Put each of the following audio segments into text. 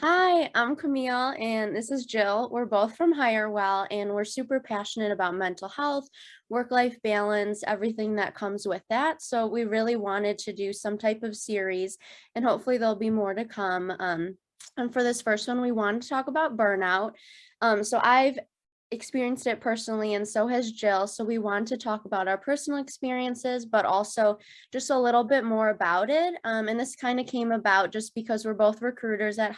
Hi, I'm Camille and this is Jill. We're both from Well, and we're super passionate about mental health, work-life balance, everything that comes with that. So we really wanted to do some type of series and hopefully there'll be more to come. And for this first one, we wanted to talk about burnout. So I've experienced it personally and so has Jill. So we want to talk about our personal experiences, but also just a little bit more about it. And this kind of came about just because we're both recruiters at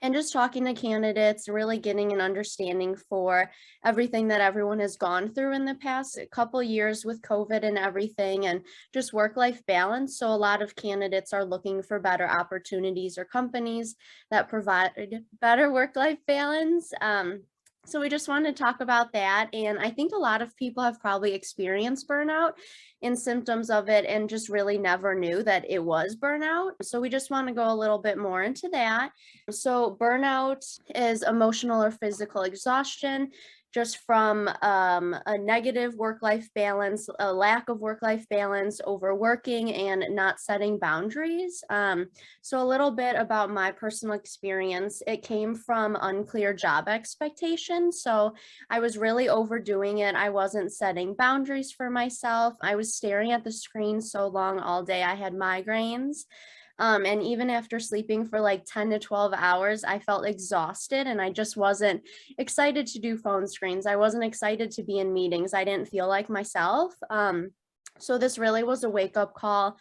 and just talking to candidates, really getting an understanding for everything that everyone has gone through in the past couple years with COVID and everything, and just work-life balance. So a lot of candidates are looking for better opportunities or companies that provide better work-life balance. So we just wanted to talk about that. And I think a lot of people have probably experienced burnout and symptoms of it and just really never knew that it was burnout. So we just want to go a little bit more into that. So burnout is emotional or physical exhaustion just from a negative work-life balance, a lack of work-life balance, overworking, and not setting boundaries. So a little bit about my personal experience. It came from unclear job expectations. So I was really overdoing it. I wasn't setting boundaries for myself. I was staring at the screen so long all day. I had migraines. And even after sleeping for like 10 to 12 hours, I felt exhausted and I just wasn't excited to do phone screens. I wasn't excited to be in meetings. I didn't feel like myself. So this really was a wake up call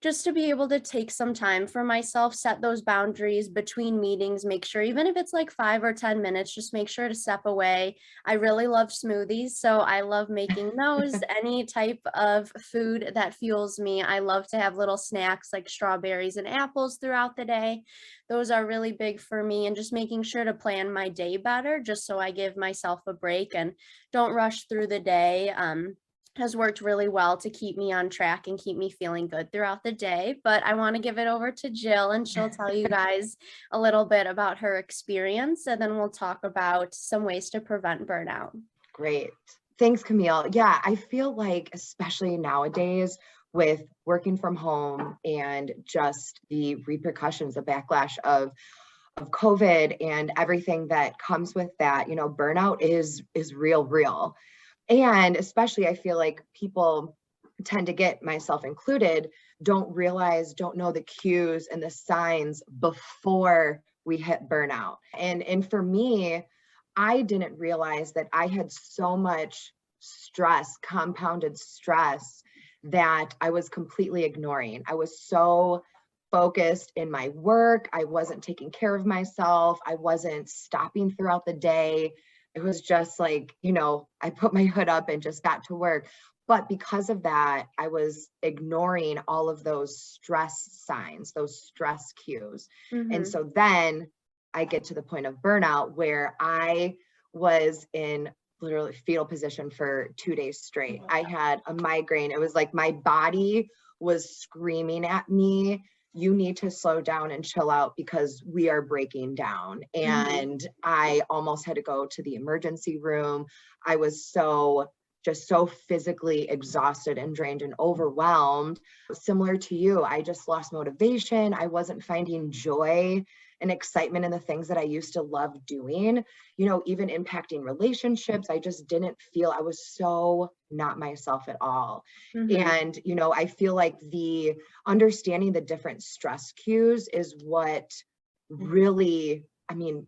just to be able to take some time for myself, set those boundaries between meetings, make sure, even if it's like 5 or 10 minutes, just make sure to step away. I really love smoothies, so I love making those. Any type of food that fuels me. I love to have little snacks like strawberries and apples throughout the day. Those are really big for me, and just making sure to plan my day better, just so I give myself a break and don't rush through the day. Has worked really well to keep me on track and keep me feeling good throughout the day. But I want to give it over to Jill and she'll tell you guys a little bit about her experience, and then we'll talk about some ways to prevent burnout. Great. Thanks, Camille. Yeah, I feel like, especially nowadays with working from home and just the repercussions, the backlash of COVID and everything that comes with that, burnout is real. And especially, I feel like people tend to get, myself included, don't know the cues and the signs before we hit burnout. And for me, I didn't realize that I had so much stress, compounded stress, that I was completely ignoring. I was so focused in my work. I wasn't taking care of myself. I wasn't stopping throughout the day. It was just like, I put my hood up and just got to work. But because of that, I was ignoring all of those stress signs, those stress cues. And so then I get to the point of burnout where I was in literally fetal position for 2 days straight. I had a migraine. It was like my body was screaming at me, you need to slow down and chill out because we are breaking down. And I almost had to go to the emergency room. I was so physically exhausted and drained and overwhelmed. Similar to you, I just lost motivation. I wasn't finding joy and excitement in the things that I used to love doing, even impacting relationships. I just didn't feel, I was so not myself at all. And, I feel like the understanding the different stress cues is what really,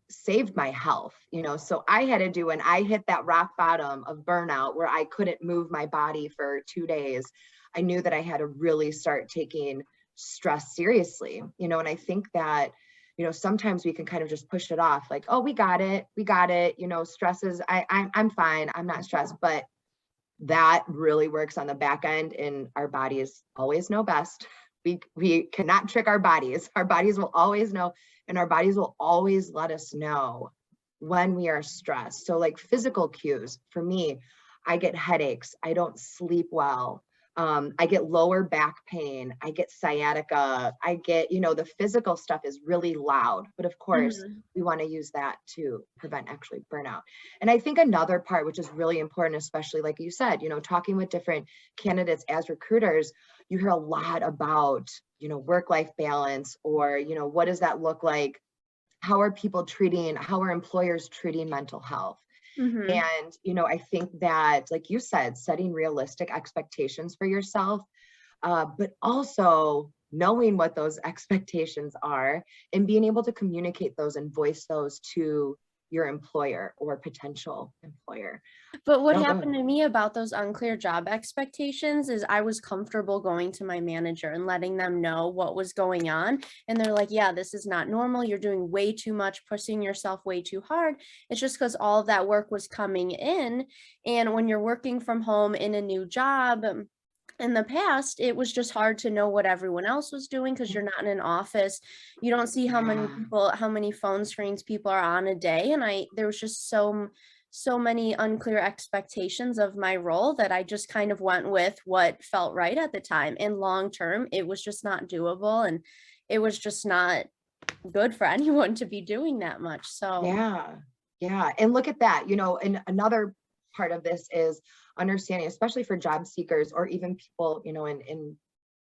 saved my health, so I had to do, when I hit that rock bottom of burnout where I couldn't move my body for 2 days, I knew that I had to really start taking stress seriously, and I think that, sometimes we can kind of just push it off like, oh, we got it. Stress is, I'm fine. I'm not stressed, but that really works on the back end, and our bodies always know best. We cannot trick our bodies. Our bodies will always know, and our bodies will always let us know when we are stressed. So like physical cues, for me, I get headaches. I don't sleep well. I get lower back pain. I get sciatica. I get, the physical stuff is really loud, but of course we want to use that to prevent actually burnout. And I think another part, which is really important, especially like you said, talking with different candidates as recruiters, you hear a lot about, work-life balance, or, what does that look like? How are employers treating mental health? Mhm. And, I think that, like you said, setting realistic expectations for yourself, but also knowing what those expectations are and being able to communicate those and voice those to your employer or potential employer. But what No, go happened ahead. to me about those unclear job expectations is I was comfortable going to my manager and letting them know what was going on. And they're like, yeah, this is not normal. You're doing way too much, pushing yourself way too hard. It's just because all of that work was coming in. And when you're working from home in a new job, in the past, it was just hard to know what everyone else was doing because you're not in an office. You don't see Yeah. how many phone screens people are on a day. And there was just so many unclear expectations of my role that I just kind of went with what felt right at the time. And long term, it was just not doable, and it was just not good for anyone to be doing that much. So, Yeah. Yeah. And look at that, and another part of this is understanding, especially for job seekers or even people, in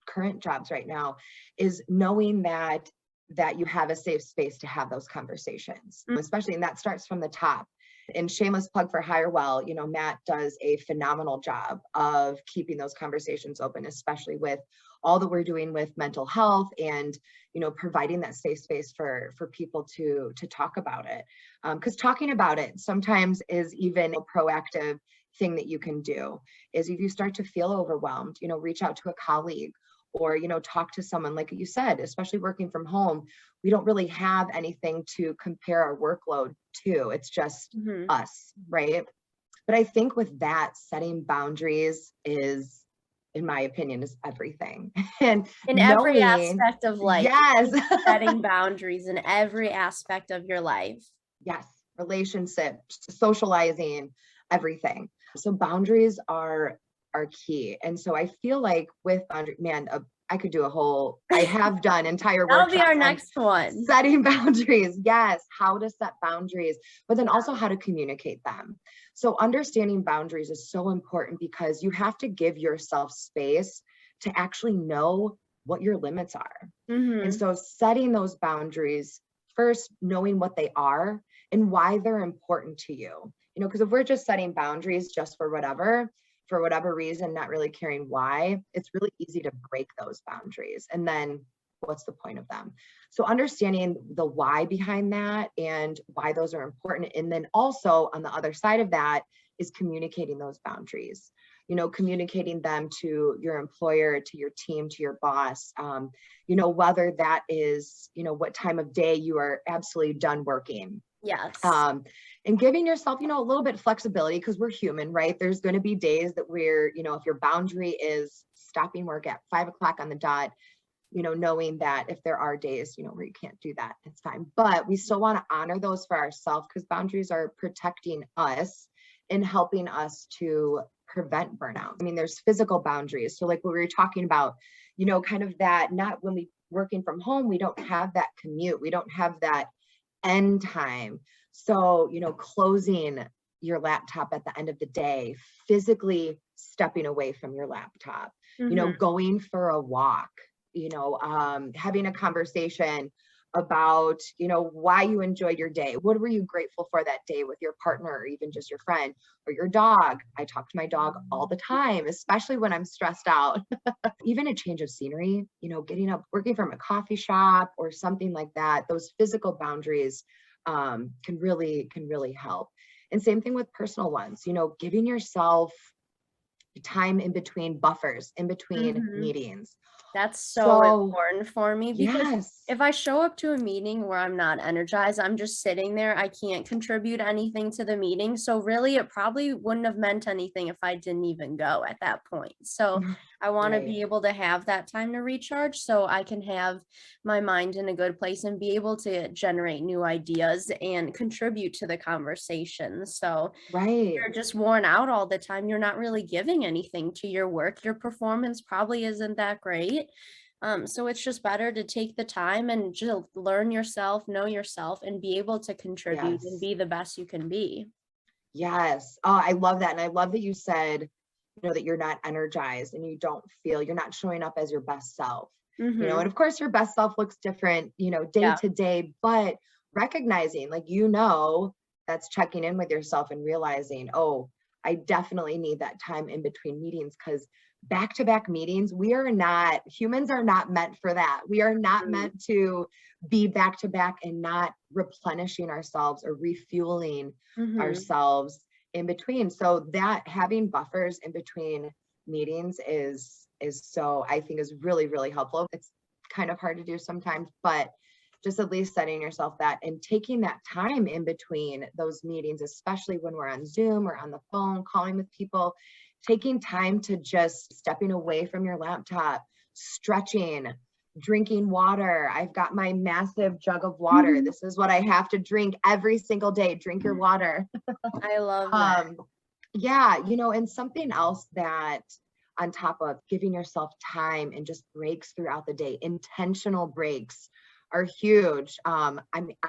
current jobs right now, is knowing that you have a safe space to have those conversations, mm, especially, and that starts from the top. And shameless plug for HireWell, Matt does a phenomenal job of keeping those conversations open, especially with all that we're doing with mental health and, providing that safe space for people to talk about it. Because talking about it sometimes is even a proactive thing that you can do. Is if you start to feel overwhelmed, reach out to a colleague, or talk to someone, like you said, especially working from home. We don't really have anything to compare our workload to. It's just mhm. us, right? But I think with that, setting boundaries is, in my opinion, is everything. And In every knowing, aspect of life, yes, setting boundaries in every aspect of your life. yes, relationships, socializing, everything. So boundaries are key. And so I feel like with man, I could do I have done entire That'll be our workshops on next one. setting boundaries. Yes, how to set boundaries, but then also how to communicate them. So understanding boundaries is so important because you have to give yourself space to actually know what your limits are. And Mhm. so setting those boundaries, first knowing what they are and why they're important to you. Because if we're just setting boundaries just for whatever reason, not really caring why, it's really easy to break those boundaries. And then what's the point of them? So understanding the why behind that and why those are important. And then also on the other side of that is communicating those boundaries, communicating them to your employer, to your team, to your boss, whether that is, what time of day you are absolutely done working. Yes. And giving yourself, a little bit of flexibility, because we're human, right? There's going to be days that if your boundary is stopping work at 5 o'clock on the dot, knowing that if there are days, where you can't do that, it's fine. But we still want to honor those for ourselves, because boundaries are protecting us and helping us to prevent burnout. I mean, there's physical boundaries. So like what we were talking about, kind of that, not when we working from home, we don't have that commute. We don't have that end time. So, closing your laptop at the end of the day, physically stepping away from your laptop, Mhm. going for a walk, having a conversation about, why you enjoyed your day. What were you grateful for that day with your partner, or even just your friend or your dog? I talk to my dog all the time, especially when I'm stressed out. Even a change of scenery, getting up, working from a coffee shop or something like that, those physical boundaries can really help. And same thing with personal ones, giving yourself time in between buffers, in between Mhm. meetings. That's so So important for me because yes, if I show up to a meeting where I'm not energized, I'm just sitting there, I can't contribute anything to the meeting. So really, it probably wouldn't have meant anything if I didn't even go at that point. So I want to right. be able to have that time to recharge so I can have my mind in a good place and be able to generate new ideas and contribute to the conversation. So Right. you're just worn out all the time, you're not really giving anything to your work, your performance probably isn't that great. So it's just better to take the time and just learn yourself, know yourself, and be able to contribute and Yes. be the best you can be. Yes. Oh, I love that. And I love that you said, that you're not energized and you don't feel you're not showing up as your best self. Mm-hmm. And of course your best self looks different, day Yeah. to day, but recognizing like, that's checking in with yourself and realizing, oh, I definitely need that time in between meetings, because back-to-back meetings, humans are not meant for that. We are not Mm-hmm. meant to be back to back and not replenishing ourselves or refueling Mm-hmm. ourselves in between. So that having buffers in between meetings is so, I think, is really, really helpful. It's kind of hard to do sometimes, but just at least setting yourself that and taking that time in between those meetings, especially when we're on Zoom or on the phone, calling with people, taking time to just stepping away from your laptop, stretching, drinking water. I've got my massive jug of water. Mm-hmm. This is what I have to drink every single day. Drink your water. I love that. Um, yeah, and something else that on top of giving yourself time and just breaks throughout the day, intentional breaks are huge. I'm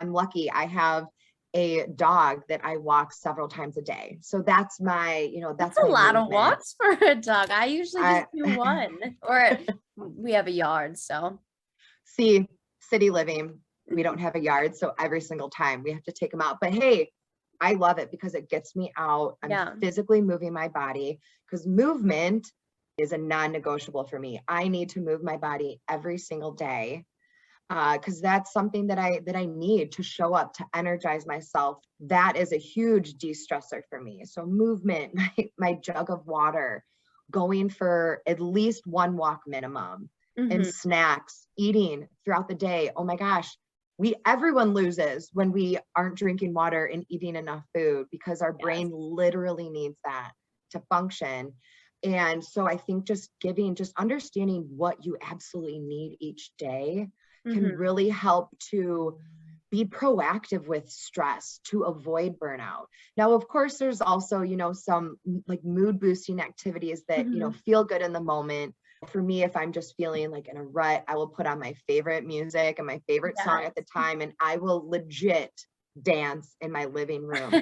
lucky. I have a dog that I walk several times a day. So that's my, That's that's a my lot of movement. walks for a dog. I usually just I do one, or we have a yard, so. see, city living, we don't have a yard. So every single time we have to take them out. But hey, I love it because it gets me out. I'm Yeah. physically moving my body, because movement is a non-negotiable for me. I need to move my body every single day, because that's something that I need to show up, to energize myself. That is a huge de-stressor for me. So movement, my jug of water, going for at least one walk minimum, and Mm-hmm. snacks, eating throughout the day. Oh my gosh, everyone loses when we aren't drinking water and eating enough food, because our Yes. brain literally needs that to function. And so I think just understanding what you absolutely need each day can Mm-hmm. really help to be proactive with stress to avoid burnout. Now, of course, there's also, some like mood boosting activities that, Mm-hmm. feel good in the moment. For me, if I'm just feeling like in a rut, I will put on my favorite music and my favorite song at the time, and I will legit dance in my living room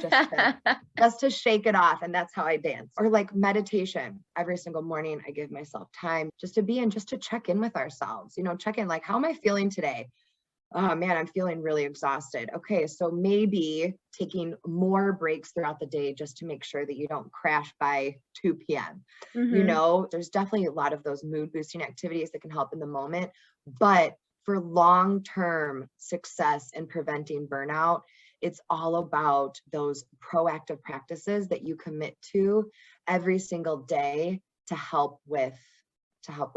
just to shake it off. And that's how I dance. Or like meditation. Every single morning, I give myself time just to be and just to check in with ourselves, check in like, how am I feeling today? Oh man, I'm feeling really exhausted. Okay, so maybe taking more breaks throughout the day just to make sure that you don't crash by 2 p.m. Mm-hmm. There's definitely a lot of those mood boosting activities that can help in the moment, but for long-term success in preventing burnout, it's all about those proactive practices that you commit to every single day to help with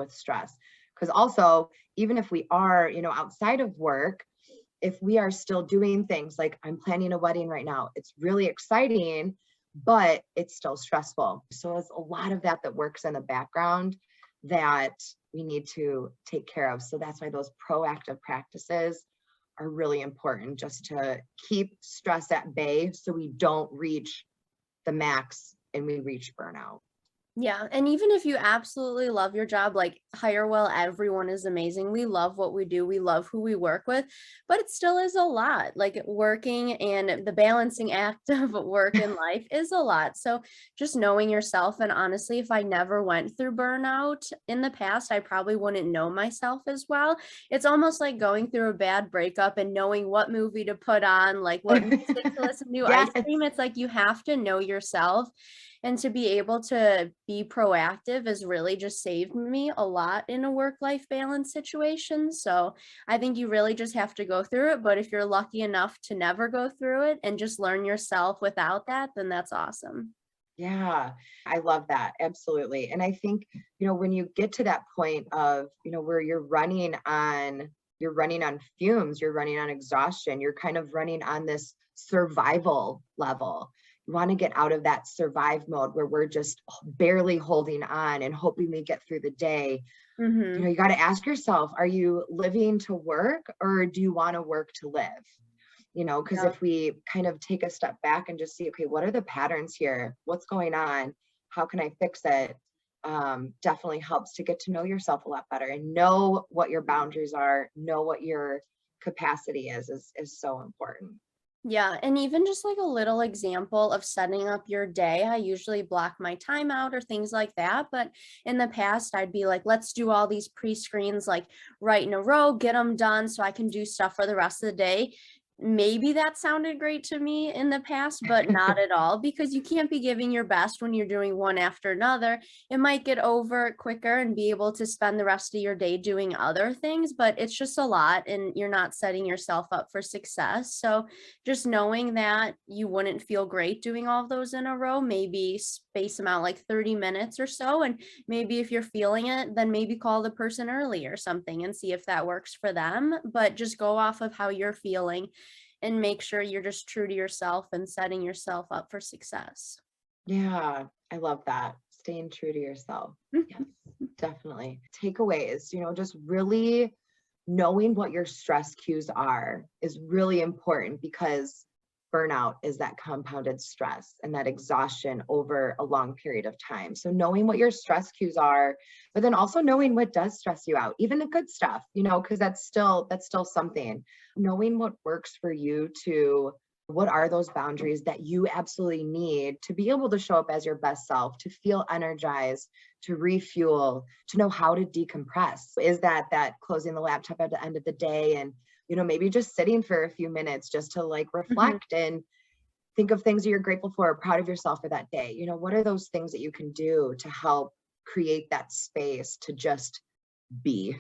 stress. Because also, even if we are, outside of work, if we are still doing things like I'm planning a wedding right now, it's really exciting, but it's still stressful. So it's a lot of that works in the background that we need to take care of. So that's why those proactive practices are really important, just to keep stress at bay so we don't reach the max and we reach burnout. Yeah. And even if you absolutely love your job, like hire well, everyone is amazing. We love what we do. We love who we work with, but it still is a lot. Like working and the balancing act of work and life is a lot. So just knowing yourself. And honestly, if I never went through burnout in the past, I probably wouldn't know myself as well. It's almost like going through a bad breakup and knowing what movie to put on, like what music to listen to, Yes. ice cream. It's like you have to know yourself, and to be able to be proactive has really just saved me a lot in a work-life balance situation. So I think you really just have to go through it. But if you're lucky enough to never go through it and just learn yourself without that, then that's awesome. Yeah, I love that. Absolutely. And I think, when you get to that point of, where you're running on fumes, you're running on exhaustion, you're kind of running on this survival level. You want to get out of that survive mode where we're just barely holding on and hoping we get through the day. Mm-hmm. You got to ask yourself, are you living to work, or do you want to work to live? Because Yeah. if we kind of take a step back and just see, okay, what are the patterns here? What's going on? How can I fix it? Definitely helps to get to know yourself a lot better and know what your boundaries are, know what your capacity is so important. Yeah, and even just like a little example of setting up your day. I usually block my time out or things like that. But in the past, I'd be like, let's do all these pre-screens like right in a row, get them done so I can do stuff for the rest of the day. Maybe that sounded great to me in the past, but not at all, because you can't be giving your best when you're doing one after another. It might get over quicker and be able to spend the rest of your day doing other things, but it's just a lot and you're not setting yourself up for success. So just knowing that you wouldn't feel great doing all of those in a row, maybe space them out like 30 minutes or so. And maybe if you're feeling it, then maybe call the person early or something and see if that works for them. But just go off of how you're feeling and make sure you're just true to yourself and setting yourself up for success. Yeah, I love that. Staying true to yourself. Yes, definitely. Takeaways, just really knowing what your stress cues are is really important because burnout is that compounded stress and that exhaustion over a long period of time. So knowing what your stress cues are, but then also knowing what does stress you out, even the good stuff, because that's still something. Knowing what works for you to what are those boundaries that you absolutely need to be able to show up as your best self, to feel energized, to refuel, to know how to decompress? Is that closing the laptop at the end of the day and maybe just sitting for a few minutes just to like Mhm. reflect and think of things that you're grateful for, proud of yourself for that day? What are those things that you can do to help create that space to just be?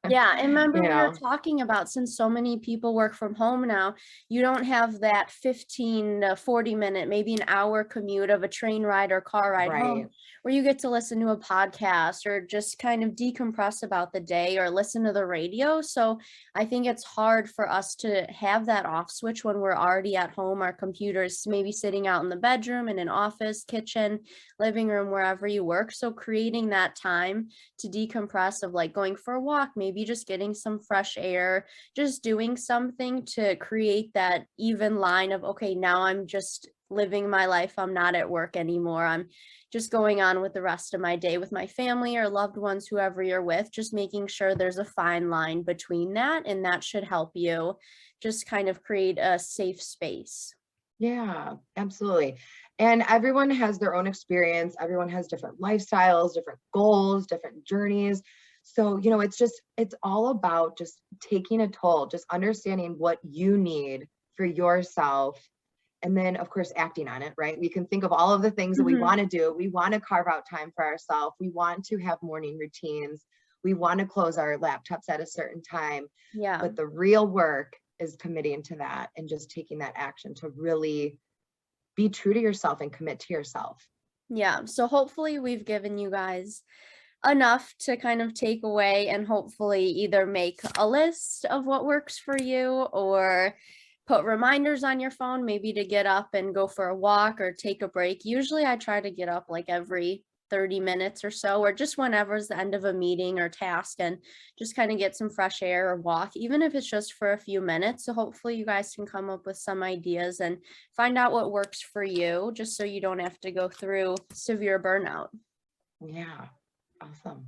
Yeah, and remember you we were know, talking about, since so many people work from home now, you don't have that 15 to 40 minute, maybe an hour commute of a train ride or car ride home right. where you get to listen to a podcast or just kind of decompress about the day or listen to the radio. So I think it's hard for us to have that off switch when we're already at home, our computers maybe sitting out in the bedroom, in an office, kitchen, living room, wherever you work. So creating that time to decompress, of like going for a walk, maybe just getting some fresh air, just doing something to create that even line of, okay, now I'm just living my life. I'm not at work anymore. I'm just going on with the rest of my day with my family or loved ones, whoever you're with, just making sure there's a fine line between that. And that should help you just kind of create a safe space. Yeah, absolutely. And everyone has their own experience. Everyone has different lifestyles, different goals, different journeys. So, it's all about just taking a toll, just understanding what you need for yourself. And then, of course, acting on it, right? We can think of all of the things that we Mhm. want to do. We want to carve out time for ourselves. We want to have morning routines. We want to close our laptops at a certain time. Yeah. But the real work is committing to that and just taking that action to really be true to yourself and commit to yourself. Yeah. So hopefully we've given you guys enough to kind of take away and hopefully either make a list of what works for you or put reminders on your phone, maybe to get up and go for a walk or take a break. Usually I try to get up like every 30 minutes or so, or just whenever's the end of a meeting or task, and just kind of get some fresh air or walk, even if it's just for a few minutes. So hopefully you guys can come up with some ideas and find out what works for you, just so you don't have to go through severe burnout. Yeah. Awesome.